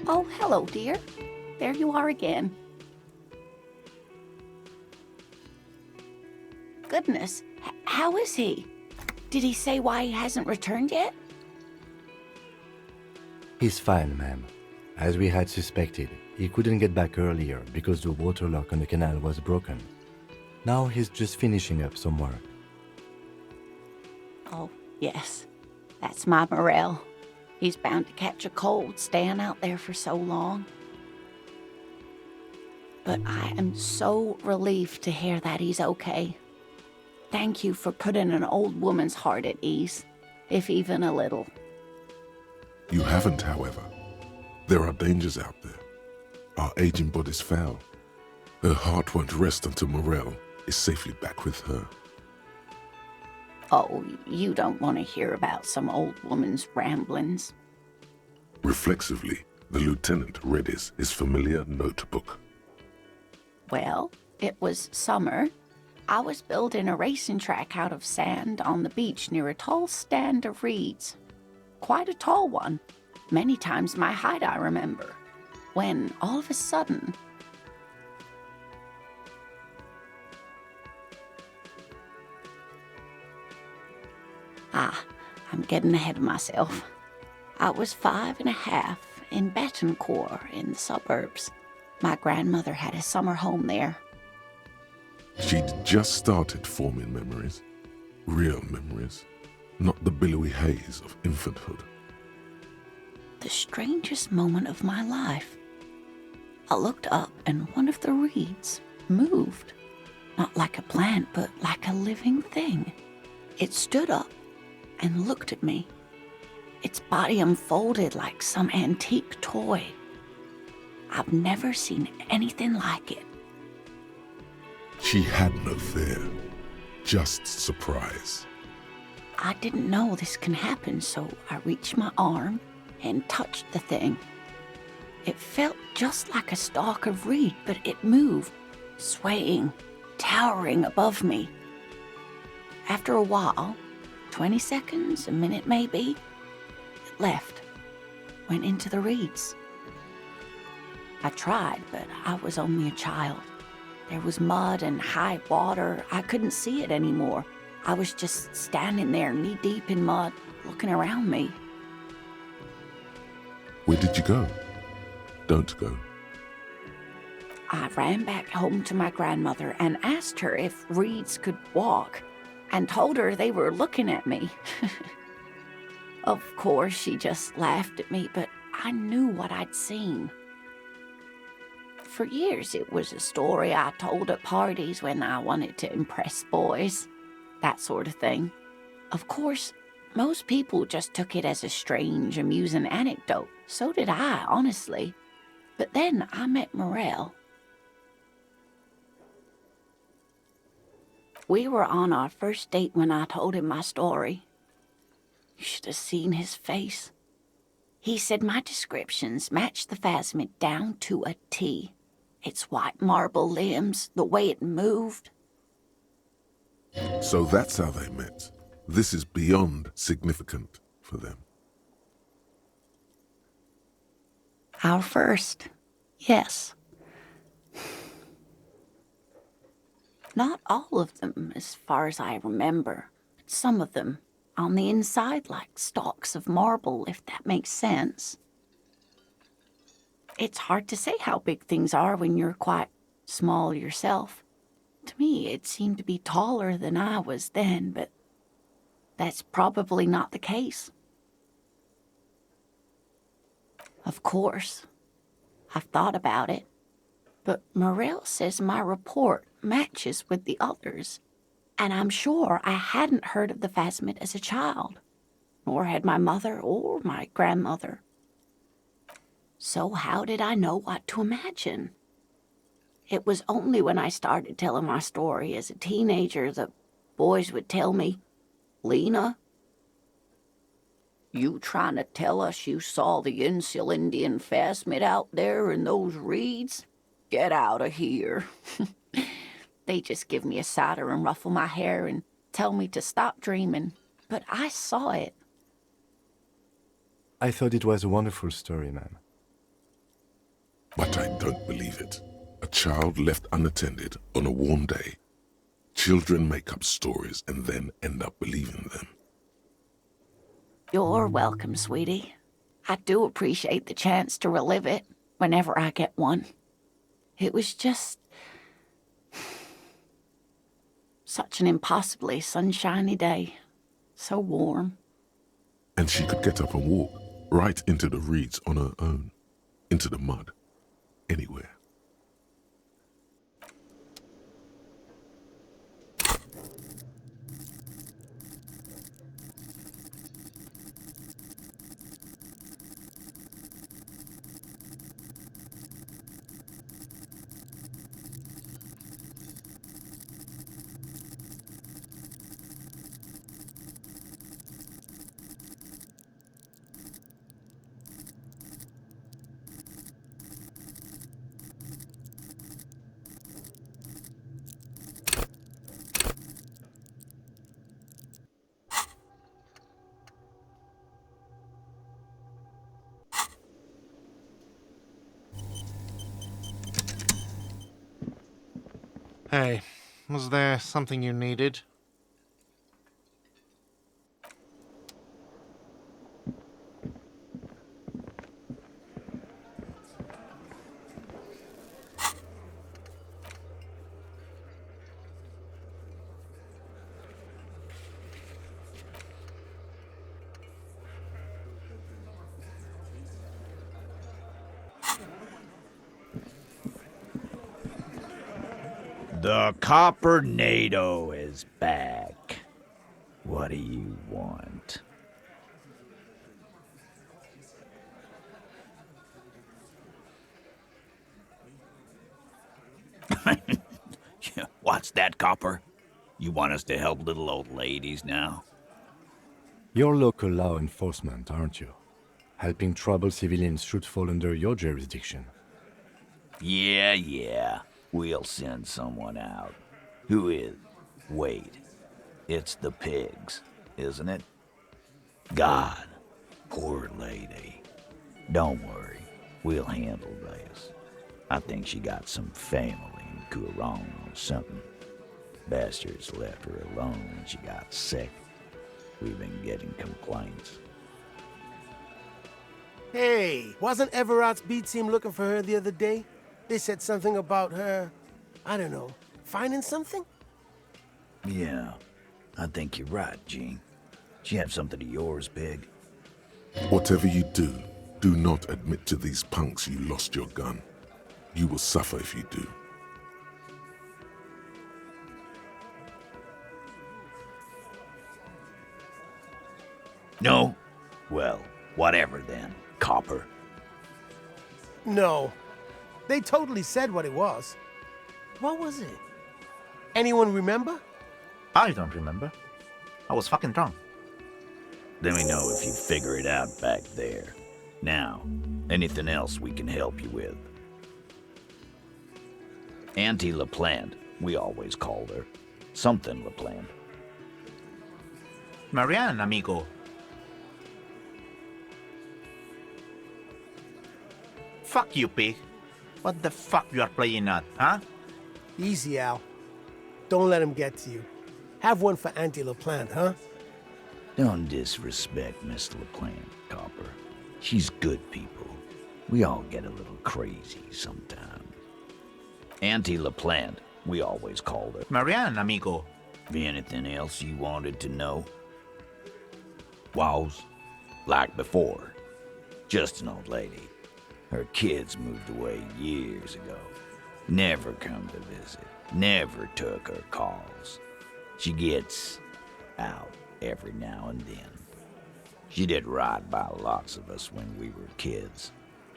Oh, hello, dear. There you are again. Goodness, how is he? Did he say why he hasn't returned yet? He's fine, ma'am. As we had suspected, he couldn't get back earlier because the water lock on the canal was broken. Now he's just finishing up some work. Oh, yes. That's my Morel. He's bound to catch a cold staying out there for so long. But I am so relieved to hear that he's okay. Thank you for putting an old woman's heart at ease, if even a little. You haven't, however. There are dangers out there. Our aging body's foul. Her heart won't rest until Morel is safely back with her. Oh, you don't want to hear about some old woman's ramblings. Reflexively, the lieutenant read his familiar notebook. Well, it was summer. I was building a racing track out of sand on the beach near a tall stand of reeds. Quite a tall one. Many times my height, I remember. When, all of a sudden... I'm getting ahead of myself. I was 5.5 in Betancourt in the suburbs. My grandmother had a summer home there. She'd just started forming memories. Real memories. Not the billowy haze of infanthood. The strangest moment of my life. I looked up and one of the reeds moved. Not like a plant, but like a living thing. It stood up and looked at me. Its body unfolded like some antique toy. I've never seen anything like it. She had no fear, just surprise. I didn't know this can happen, so I reached my arm and touched the thing. It felt just like a stalk of reed, but it moved, swaying, towering above me. After a while, 20 seconds, a minute maybe, it left, went into the reeds. I tried, but I was only a child. There was mud and high water. I couldn't see it anymore. I was just standing there knee-deep in mud, looking around me. Where did you go? Don't go. I ran back home to my grandmother and asked her if reeds could walk, and told her they were looking at me. Of course, she just laughed at me, but I knew what I'd seen. For years, it was a story I told at parties when I wanted to impress boys, that sort of thing. Of course, most people just took it as a strange, amusing anecdote. So did I, honestly. But then I met Morel. We were on our first date when I told him my story. You should have seen his face. He said my descriptions matched the phasmid down to a T. Its white marble limbs, the way it moved. So that's how they met. This is beyond significant for them. Our first, yes. Not all of them, as far as I remember, but some of them, on the inside like stalks of marble, if that makes sense. It's hard to say how big things are when you're quite small yourself. To me, it seemed to be taller than I was then, but that's probably not the case. Of course, I've thought about it, but Morel says my report matches with the others, and I'm sure I hadn't heard of the phasmid as a child, nor had my mother or my grandmother. So how did I know what to imagine? It was only when I started telling my story as a teenager that boys would tell me, "Lena, you trying to tell us you saw the Insulindian phasmid out there in those reeds? Get out of here." They just give me a cider and ruffle my hair and tell me to stop dreaming. But I saw it. I thought it was a wonderful story, ma'am. But I don't believe it. A child left unattended on a warm day. Children make up stories and then end up believing them. You're welcome, sweetie. I do appreciate the chance to relive it whenever I get one. It was just such an impossibly sunshiny day. So warm. And she could get up and walk right into the reeds on her own, into the mud, anywhere. Hey, was there something you needed? The Copper-nado is back. What do you want? What's that, Copper? You want us to help little old ladies now? You're local law enforcement, aren't you? Helping troubled civilians should fall under your jurisdiction. Yeah. We'll send someone out. Who is? Wait. It's the pigs, isn't it? God, poor lady. Don't worry. We'll handle this. I think she got some family in Kurong or something. Bastards left her alone when she got sick. We've been getting complaints. Hey, wasn't Everott's B team looking for her the other day? They said something about her, I don't know, finding something? Yeah, I think you're right, Gene. She have something of yours, Big? Whatever you do, do not admit to these punks you lost your gun. You will suffer if you do. No? Well, whatever then, Copper. No. They totally said what it was. What was it? Anyone remember? I don't remember. I was fucking drunk. Let me know if you figure it out back there. Now, anything else we can help you with? Auntie LaPlante, we always called her. Something LaPlante. Marianne, amigo. Fuck you, pig. What the fuck you are playing at, huh? Easy, Al. Don't let him get to you. Have one for Auntie LaPlante, huh? Don't disrespect Miss LaPlante, Copper. She's good people. We all get a little crazy sometimes. Auntie LaPlante, we always called her. Marianne, amigo. Anything else you wanted to know? Was, like before, just an old lady. Her kids moved away years ago. Never come to visit. Never took her calls. She gets out every now and then. She did right by lots of us when we were kids.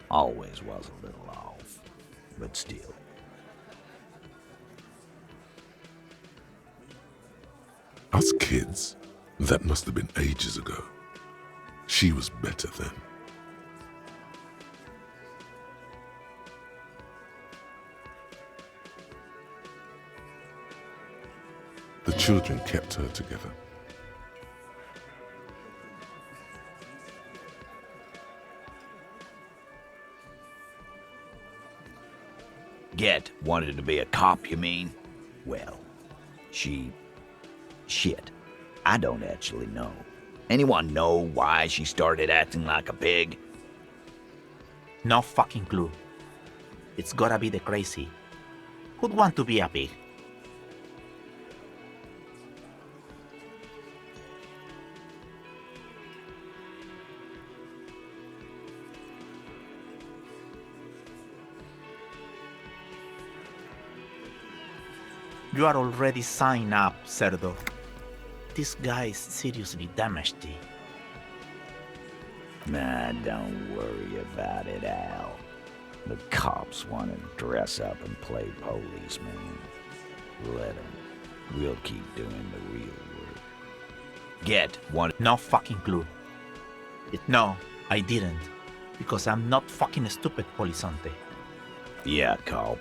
Always was a little off, but still. Us kids? That must have been ages ago. She was better then. The children kept her together. Get wanted to be a cop, you mean? Well, shit. I don't actually know. Anyone know why she started acting like a pig? No fucking clue. It's gotta be the crazy. Who'd want to be a pig? You are already signed up, Cerdo. This guy's seriously damaged. Nah, don't worry about it, Al. The cops want to dress up and play policeman. Let them. We'll keep doing the real work. Get one. No fucking clue. No, I didn't. Because I'm not fucking stupid, Polizonte. Yeah, cop.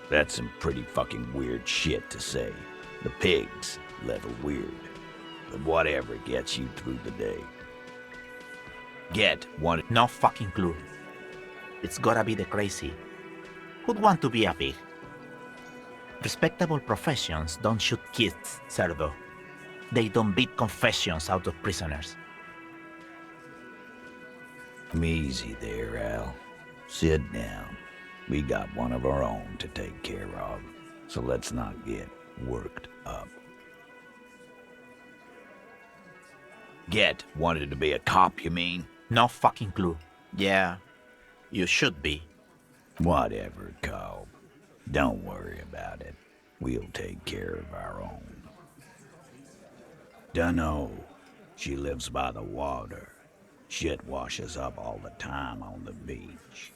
That's some pretty fucking weird shit to say. The pigs, level weird. But whatever gets you through the day. Get one. No fucking clue. It's gotta be the crazy. Who'd want to be a pig? Respectable professions don't shoot kids, Cerdo. They don't beat confessions out of prisoners. Easy there, Al. Sit down. We got one of our own to take care of, so let's not get worked up. Get wanted to be a cop, you mean? No fucking clue. Yeah, you should be. Whatever, cop. Don't worry about it. We'll take care of our own. Dunno. She lives by the water. Shit washes up all the time on the beach.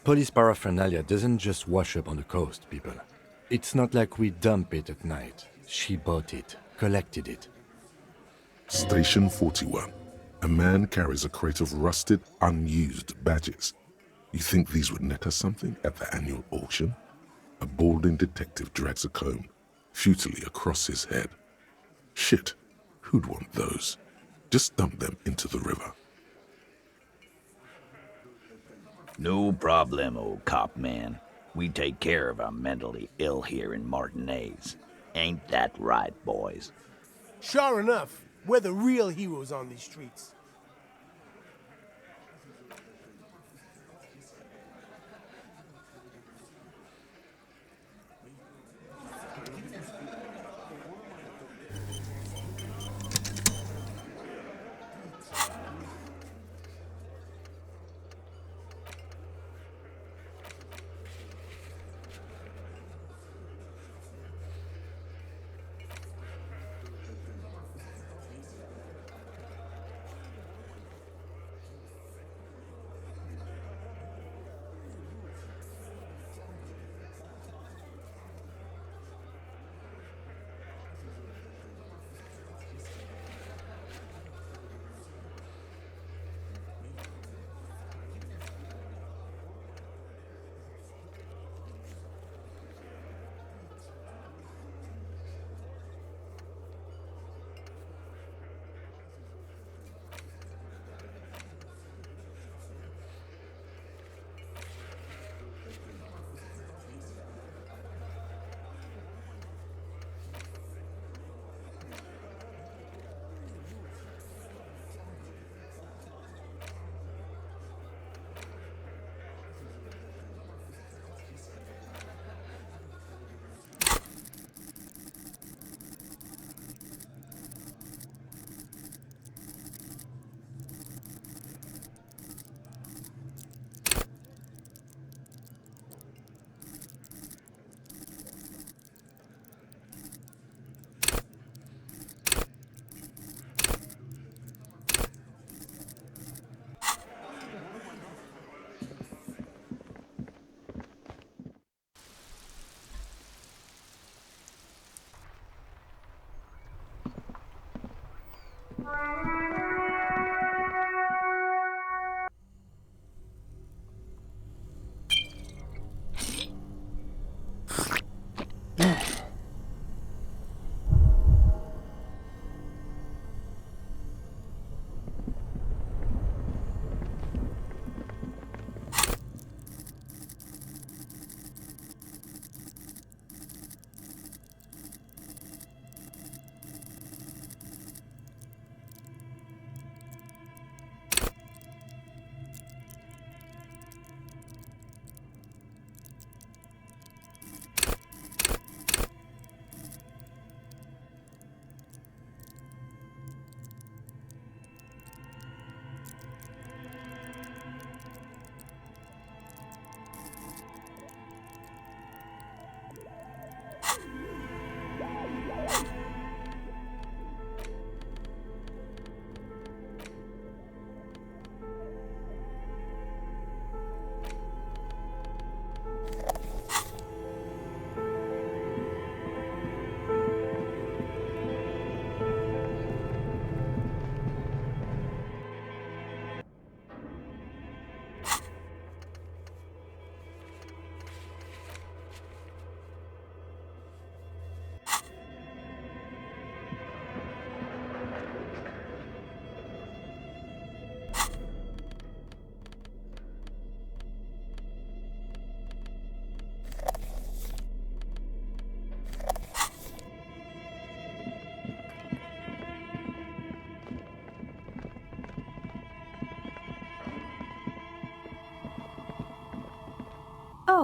Police paraphernalia doesn't just wash up on the coast, people. It's not like we dump it at night. She bought it, collected it. Station 41. A man carries a crate of rusted, unused badges. You think these would net us something at the annual auction? A balding detective drags a comb futilely across his head. Shit, who'd want those? Just dump them into the river. No problemo, cop man. We take care of our mentally ill here in Martinez. Ain't that right, boys? Sure enough, we're the real heroes on these streets.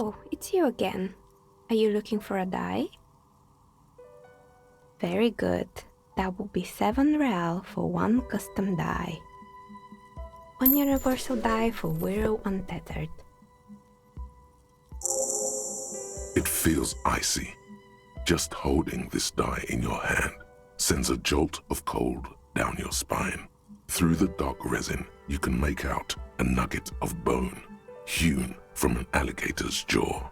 Oh, it's you again. Are you looking for a die? Very good. That will be 7 real for one custom die. One universal die for Wirral Untethered. It feels icy. Just holding this die in your hand sends a jolt of cold down your spine. Through the dark resin, you can make out a nugget of bone hewn from an alligator's jaw.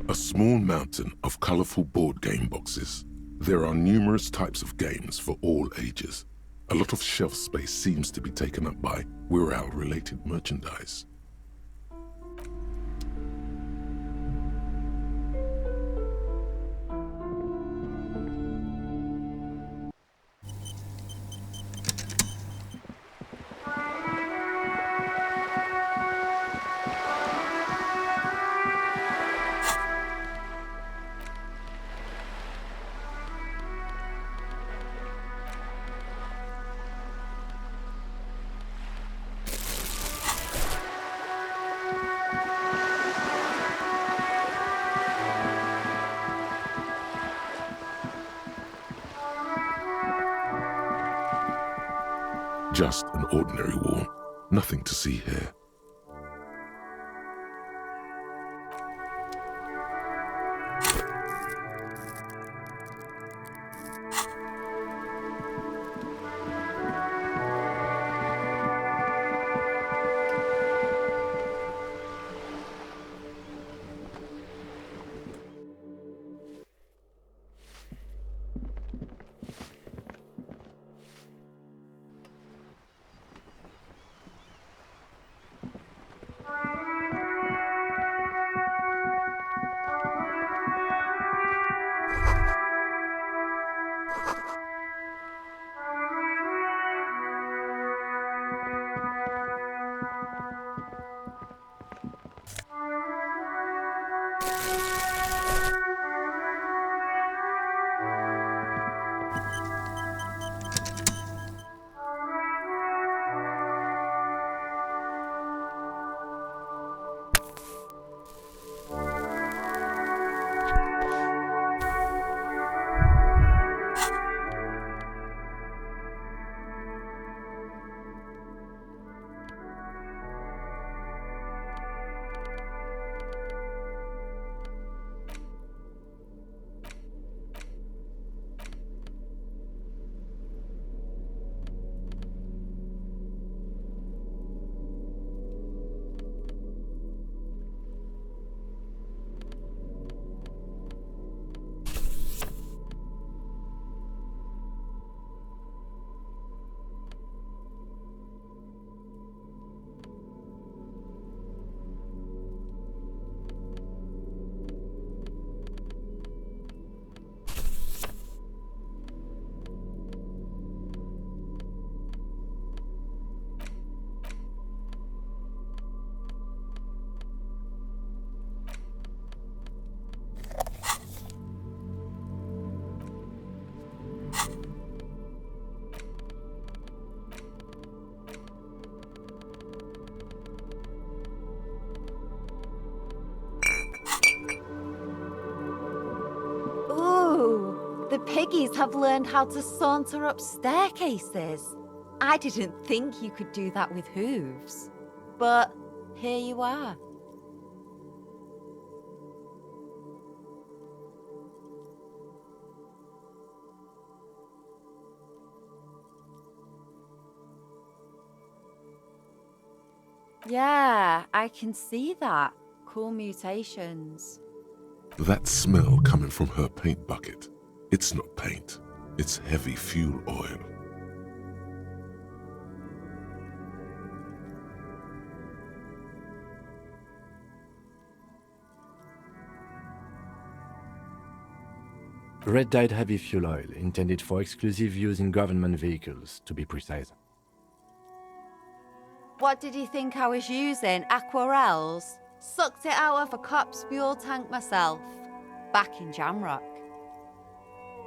A small mountain of colorful board game boxes. There are numerous types of games for all ages. A lot of shelf space seems to be taken up by Wirral-related merchandise. Just an ordinary wall, nothing to see here. piggies have learned how to saunter up staircases. I didn't think you could do that with hooves. But here you are. Yeah, I can see that. Cool mutations. That smell coming from her paint bucket. It's not paint. It's heavy fuel oil. Red dyed heavy fuel oil, intended for exclusive use in government vehicles, to be precise. What did you think I was using? Aquarels? Sucked it out of a cop's fuel tank myself. Back in Jamrock.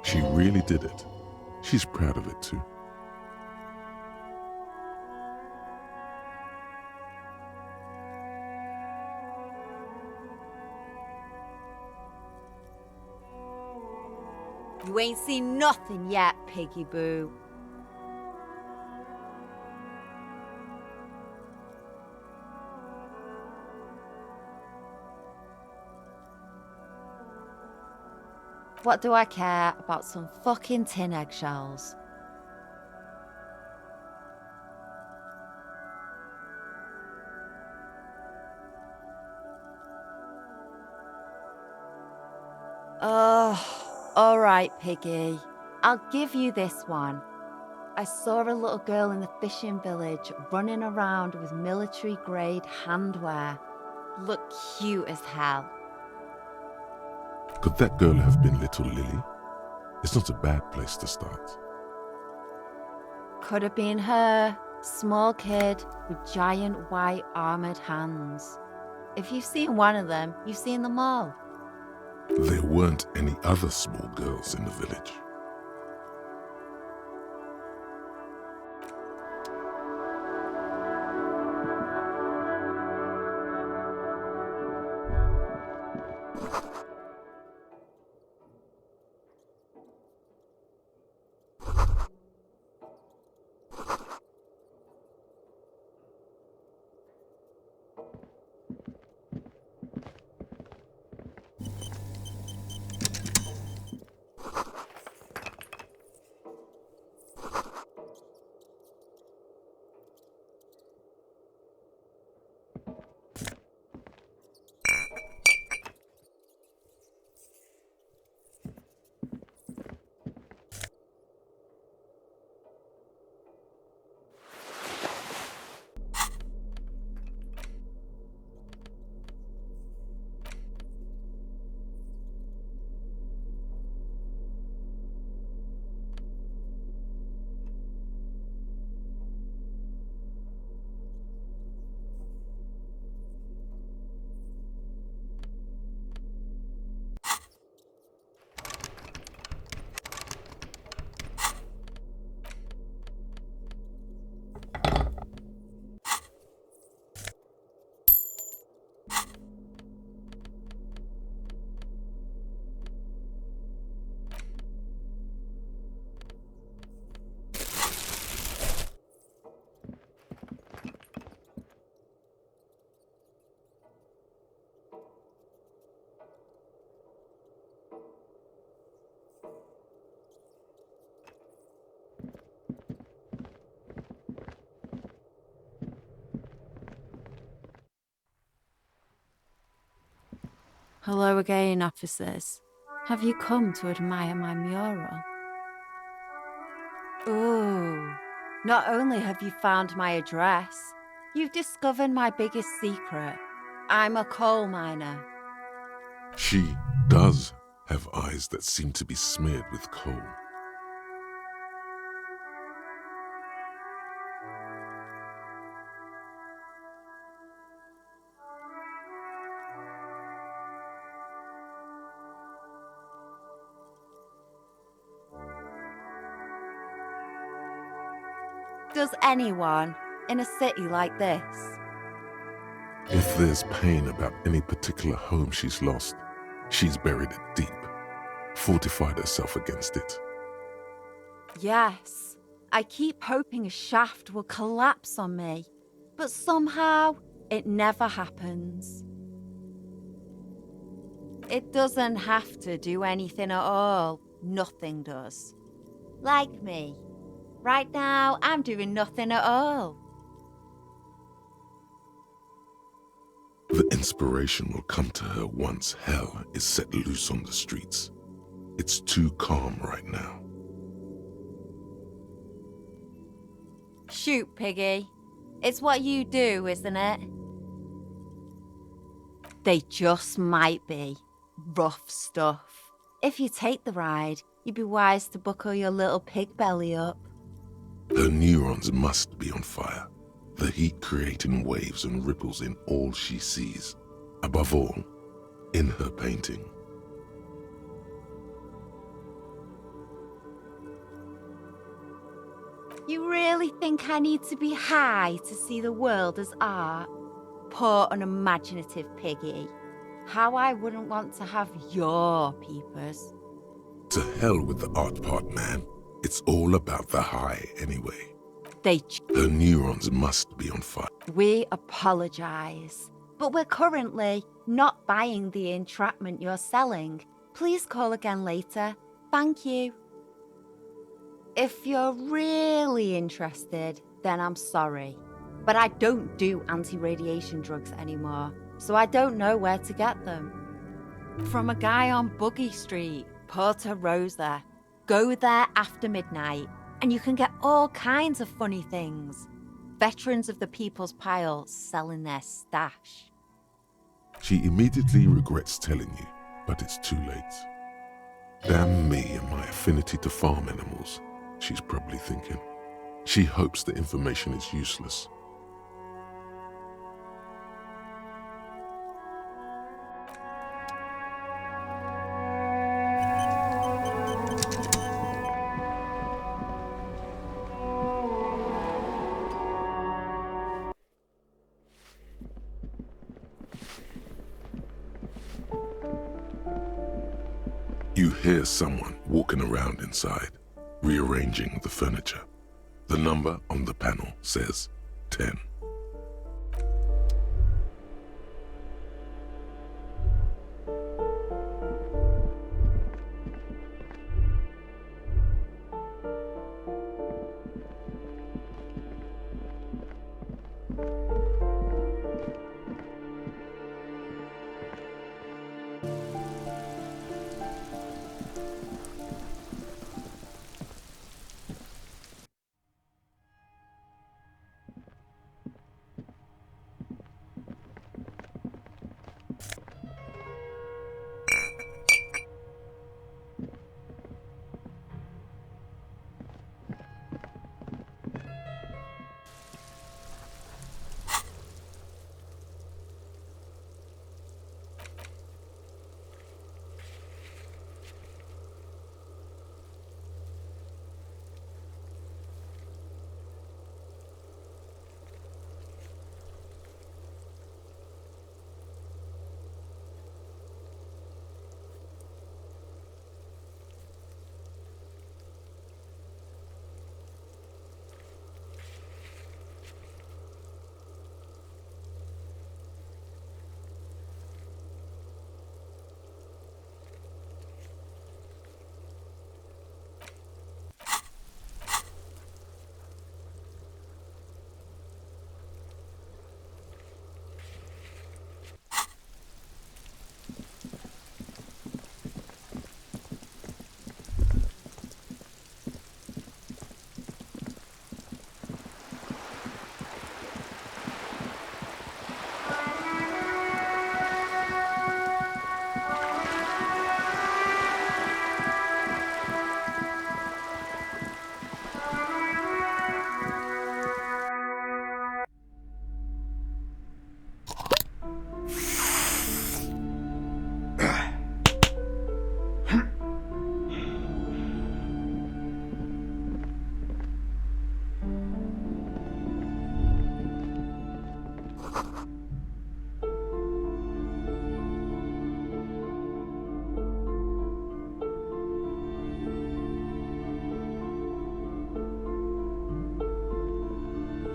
She really did it. She's proud of it too. You ain't seen nothing yet, Piggy Boo. What do I care about some fucking tin eggshells? All right, Piggy. I'll give you this one. I saw a little girl in the fishing village running around with military-grade handwear. Looked cute as hell. Could that girl have been little Lily? It's not a bad place to start. Could have been her. Small kid with giant white armored hands. If you've seen one of them, you've seen them all. There weren't any other small girls in the village. Hello again, officers. Have you come to admire my mural? Ooh, not only have you found my address, you've discovered my biggest secret. I'm a coal miner. She does have eyes that seem to be smeared with coal. Does anyone in a city like this? If there's pain about any particular home she's lost, she's buried it deep, fortified herself against it. Yes, I keep hoping a shaft will collapse on me, but somehow it never happens. It doesn't have to do anything at all. Nothing does. Like me. Right now, I'm doing nothing at all. The inspiration will come to her once hell is set loose on the streets. It's too calm right now. Shoot, Piggy. It's what you do, isn't it? They just might be. Rough stuff. If you take the ride, you'd be wise to buckle your little pig belly up. Her neurons must be on fire, the heat creating waves and ripples in all she sees. Above all, in her painting. You really think I need to be high to see the world as art? Poor unimaginative Piggy. How I wouldn't want to have your peepers. To hell with the art part, man. It's all about the high anyway. Her neurons must be on fire. We apologise, but we're currently not buying the entrapment you're selling. Please call again later. Thank you. If you're really interested, then I'm sorry. But I don't do anti-radiation drugs anymore, so I don't know where to get them. From a guy on Buggy Street, Porta Rosa. Go there after midnight, and you can get all kinds of funny things. Veterans of the People's Pile selling their stash. She immediately regrets telling you, but it's too late. Damn me and my affinity to farm animals, she's probably thinking. She hopes the information is useless. You hear someone walking around inside, rearranging the furniture. The number on the panel says 10.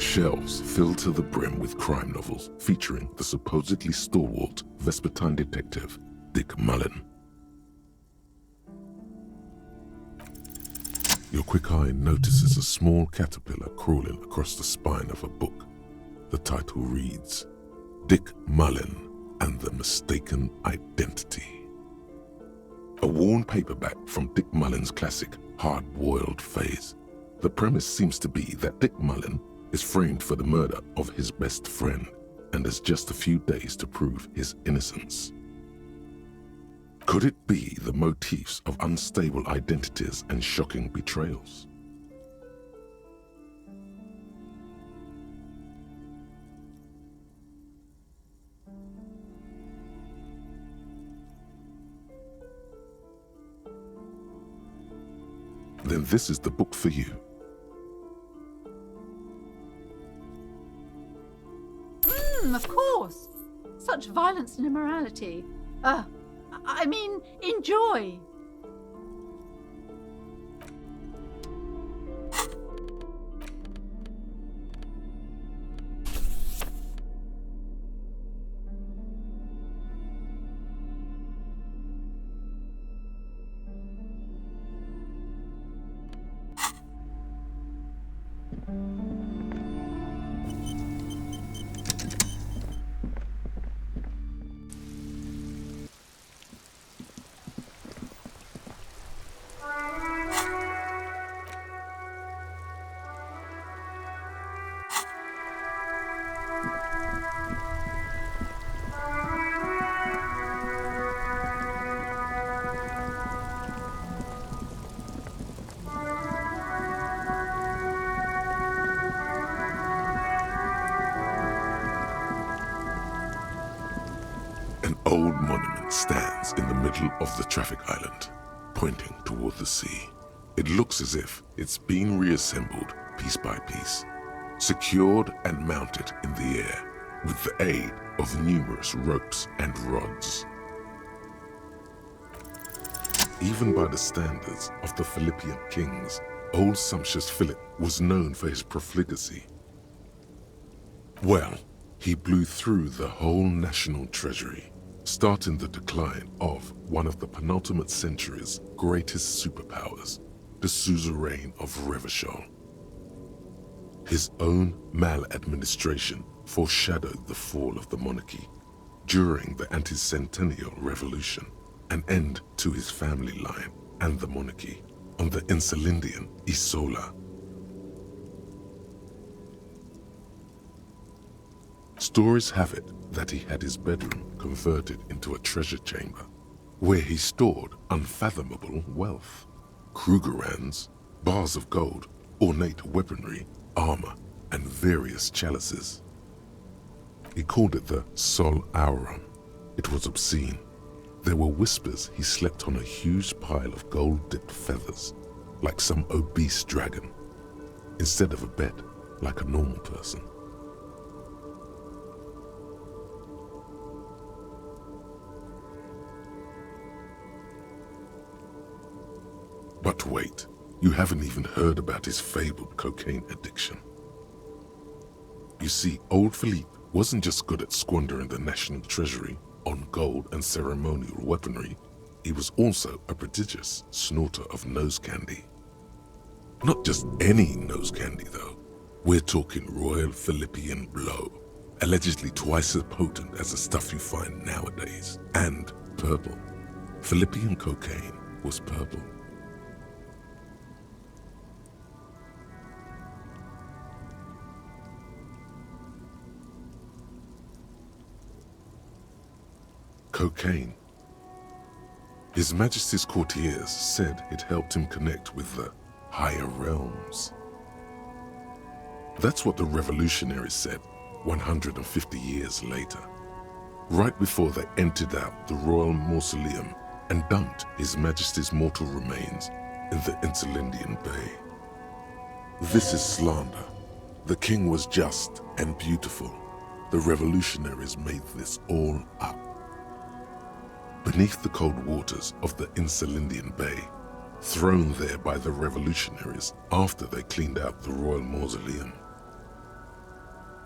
Shelves filled to the brim with crime novels featuring the supposedly stalwart Vespertine detective Dick Mullen. Your quick eye notices a small caterpillar crawling across the spine of a book. The title reads, Dick Mullen and the Mistaken Identity. A worn paperback from Dick Mullen's classic hard-boiled phase. The premise seems to be that Dick Mullen is framed for the murder of his best friend and has just a few days to prove his innocence. Could it be the motifs of unstable identities and shocking betrayals? Then this is the book for you. Of course. Such violence and immorality. I mean, enjoy. An old monument stands in the middle of the traffic island, pointing toward the sea. It looks as if it's been reassembled piece by piece, secured and mounted in the air with the aid of numerous ropes and rods. Even by the standards of the Philippian kings, old sumptuous Philip was known for his profligacy. Well, he blew through the whole national treasury, starting the decline of one of the penultimate century's greatest superpowers, the suzerain of Revachol. His own maladministration foreshadowed the fall of the monarchy during the anti-centennial revolution, an end to his family line and the monarchy on the Insulindian Isola. Stories have it that he had his bedroom converted into a treasure chamber, where he stored unfathomable wealth. Krugerrands, bars of gold, ornate weaponry, armor, and various chalices. He called it the Sol Aurum. It was obscene. There were whispers he slept on a huge pile of gold-dipped feathers, like some obese dragon, instead of a bed, like a normal person. But wait, you haven't even heard about his fabled cocaine addiction. You see, old Philippe wasn't just good at squandering the national treasury on gold and ceremonial weaponry, he was also a prodigious snorter of nose candy. Not just any nose candy though, we're talking Royal Philippian Blow, allegedly twice as potent as the stuff you find nowadays, and purple. Philippian cocaine was purple. Cocaine. His Majesty's courtiers said it helped him connect with the higher realms. That's what the revolutionaries said 150 years later, right before they emptied out the royal mausoleum and dumped His Majesty's mortal remains in the Insulindian Bay. This is slander. The king was just and beautiful. The revolutionaries made this all up. Beneath the cold waters of the Insulindian Bay, thrown there by the revolutionaries after they cleaned out the royal mausoleum,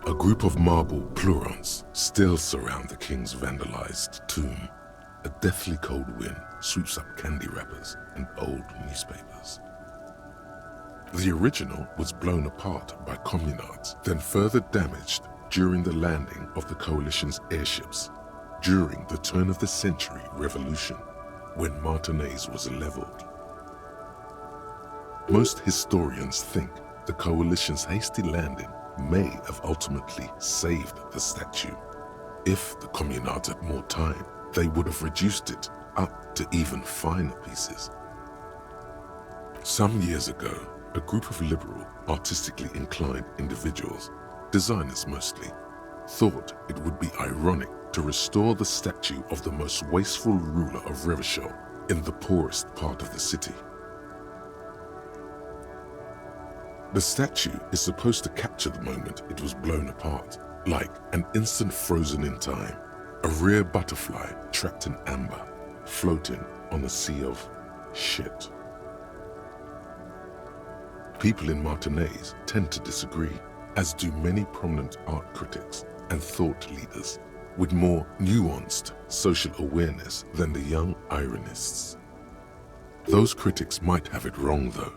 A group of marble pleurons still surround the king's vandalized tomb. A deathly cold wind sweeps up candy wrappers and old newspapers. The original was blown apart by communards, then further damaged during the landing of the coalition's airships during the turn-of-the-century revolution, when Martinez was leveled. Most historians think the coalition's hasty landing may have ultimately saved the statue. If the communards had more time, they would have reduced it up to even finer pieces. Some years ago, a group of liberal, artistically inclined individuals, designers mostly, thought it would be ironic to restore the statue of the most wasteful ruler of Revachol in the poorest part of the city. The statue is supposed to capture the moment it was blown apart, like an instant frozen in time, a rare butterfly trapped in amber, floating on a sea of shit. People in Martinez tend to disagree, as do many prominent art critics and thought leaders with more nuanced social awareness than the young ironists. Those critics might have it wrong though.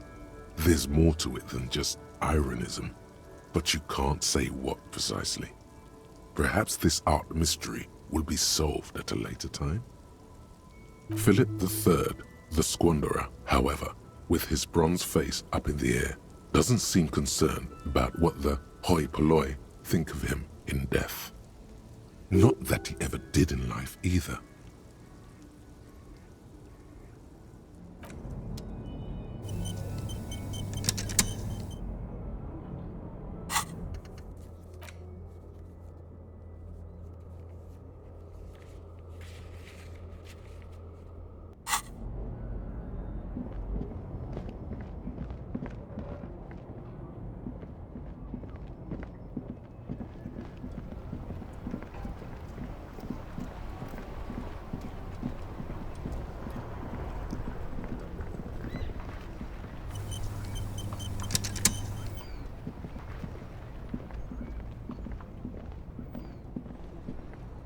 There's more to it than just ironism, but you can't say what precisely. Perhaps this art mystery will be solved at a later time. Philip III, the squanderer, however, with his bronze face up in the air, doesn't seem concerned about what the hoi polloi think of him in death. Not that he ever did in life either.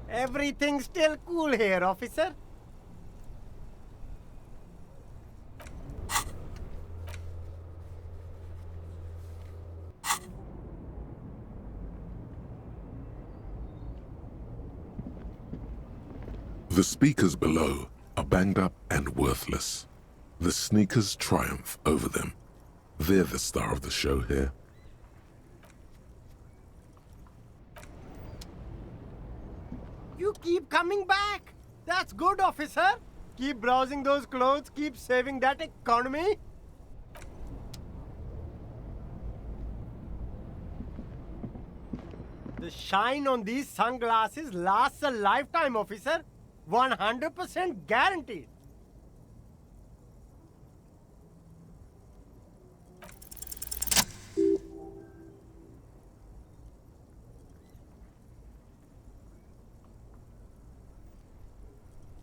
Everything's still cool here, officer. The speakers below are banged up and worthless. The sneakers triumph over them. They're the star of the show here. You keep coming back. That's good, officer. Keep browsing those clothes, keep saving that economy. The shine on these sunglasses lasts a lifetime, officer. 100% guaranteed.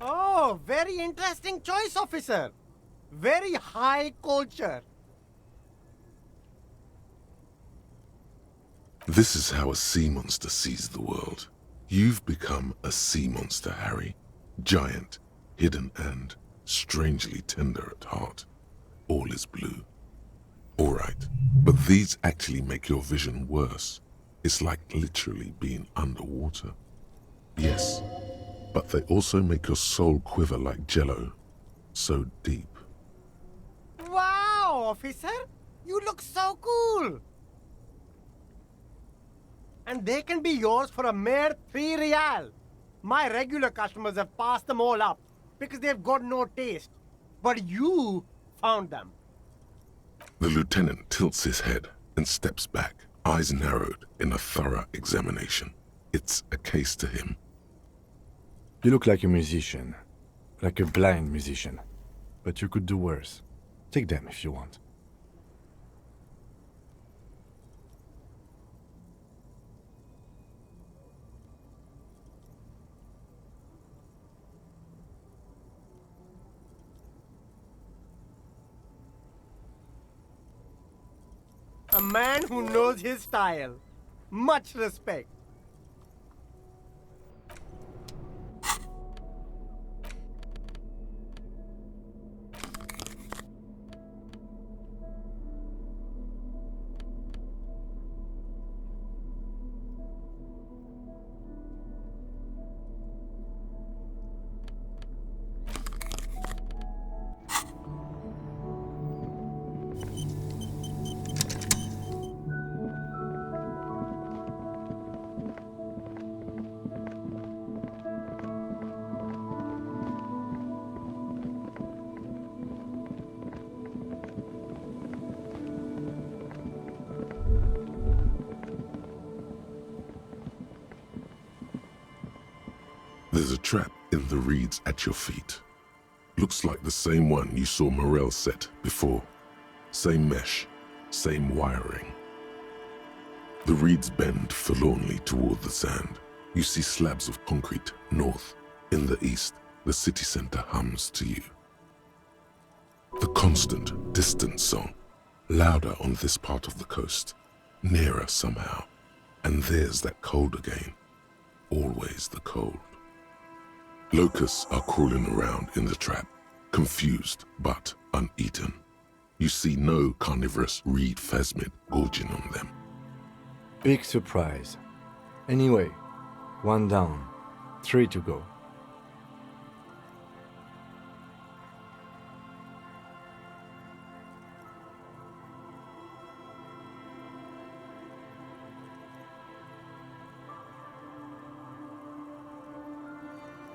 Oh, very interesting choice, officer. Very high culture. This is how a sea monster sees the world. You've become a sea monster, Harry. Giant, hidden and strangely tender at heart. All is blue. All right, but these actually make your vision worse. It's like literally being underwater. Yes, but they also make your soul quiver like jello. So deep. Wow, officer. You look so cool. And they can be yours for a mere 3 real. My regular customers have passed them all up because they've got no taste. But you found them. The lieutenant tilts his head and steps back, eyes narrowed in a thorough examination. It's a case to him. You look like a musician. Like a blind musician. But you could do worse. Take them if you want. A man who knows his style. Much respect. There's a trap in the reeds at your feet. Looks like the same one you saw Morel set before. Same mesh, same wiring. The reeds bend forlornly toward the sand. You see slabs of concrete north. In the east, the city center hums to you. The constant, distant song, louder on this part of the coast, nearer somehow. And there's that cold again. Always the cold. Locusts are crawling around in the trap, confused but uneaten. You see no carnivorous reed phasmid gorging on them. Big surprise. Anyway, 1 down, 3 to go.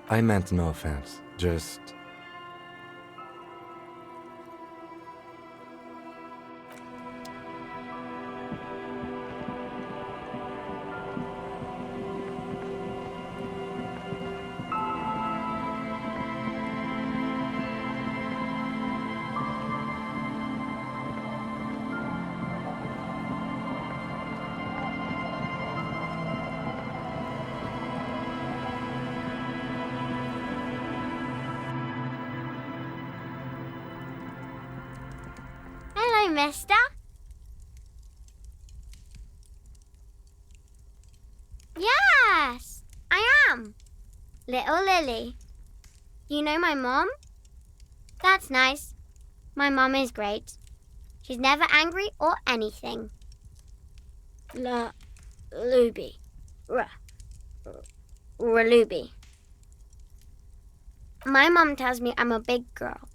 I meant no offense, just... Mister? Yes, I am. Little Lily. You know my mom? That's nice. My mom is great. She's never angry or anything. Luby. Luby. My mom tells me I'm a big girl,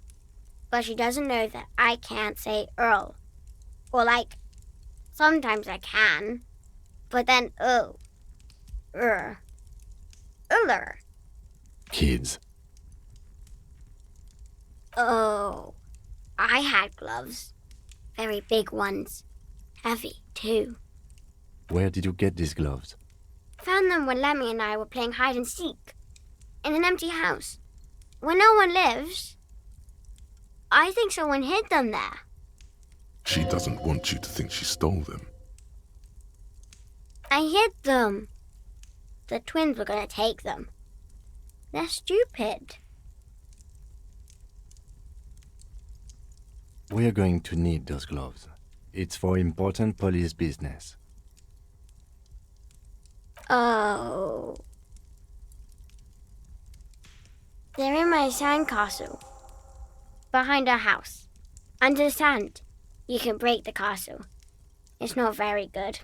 but she doesn't know that I can't say Earl. Or sometimes I can, but then Uller. Kids. Oh, I had gloves. Very big ones. Heavy, too. Where did you get these gloves? Found them when Lemmy and I were playing hide and seek. In an empty house. Where no one lives. I think someone hid them there. She doesn't want you to think she stole them. I hid them. The twins were going to take them. They're stupid. We are going to need those gloves. It's for important police business. Oh. They're in my sandcastle. Behind our house. Under the sand. You can break the castle. It's not very good.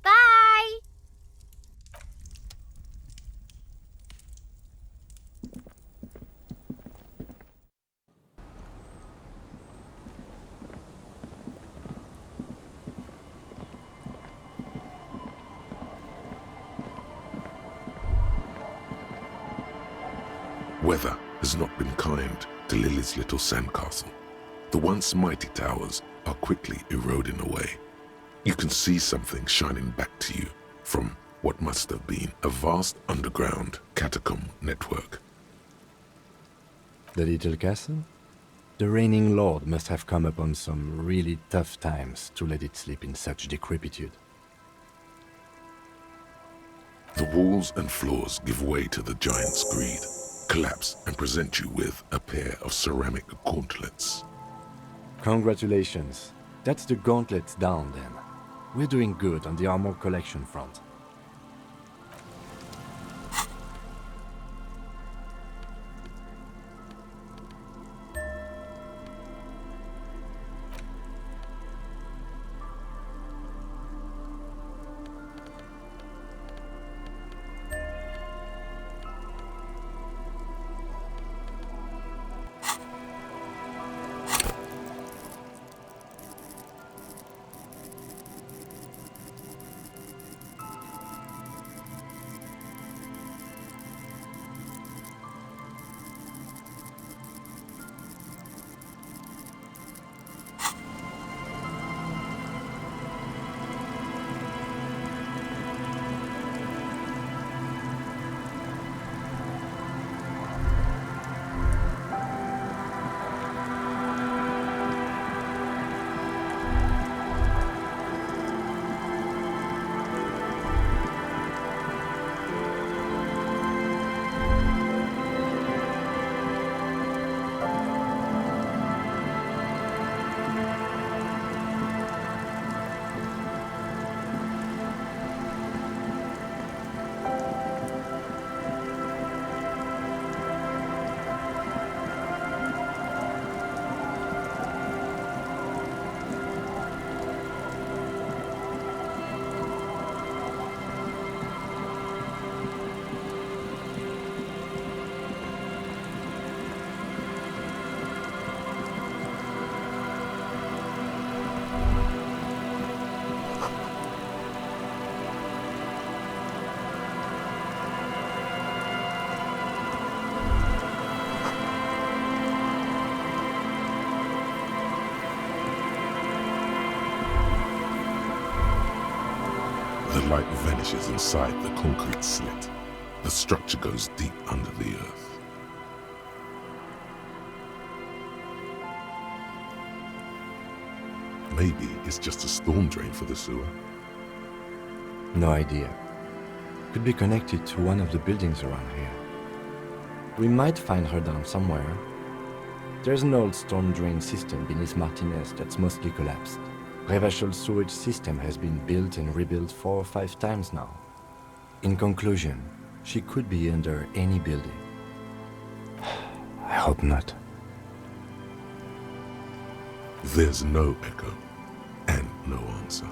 Bye! Weather has not been kind to Lily's little sandcastle. The once mighty towers are quickly eroding away. You can see something shining back to you from what must have been a vast underground catacomb network. The little castle? The reigning lord must have come upon some really tough times to let it sleep in such decrepitude. The walls and floors give way to the giant's greed, collapse and present you with a pair of ceramic gauntlets. Congratulations. That's the gauntlets down then. We're doing good on the armor collection front. The light vanishes inside the concrete slit. The structure goes deep under the earth. Maybe it's just a storm drain for the sewer. No idea. Could be connected to one of the buildings around here. We might find her down somewhere. There's an old storm drain system beneath Martinez that's mostly collapsed. Revachol's sewage system has been built and rebuilt 4 or 5 times now. In conclusion, she could be under any building. I hope not. There's no echo and no answer.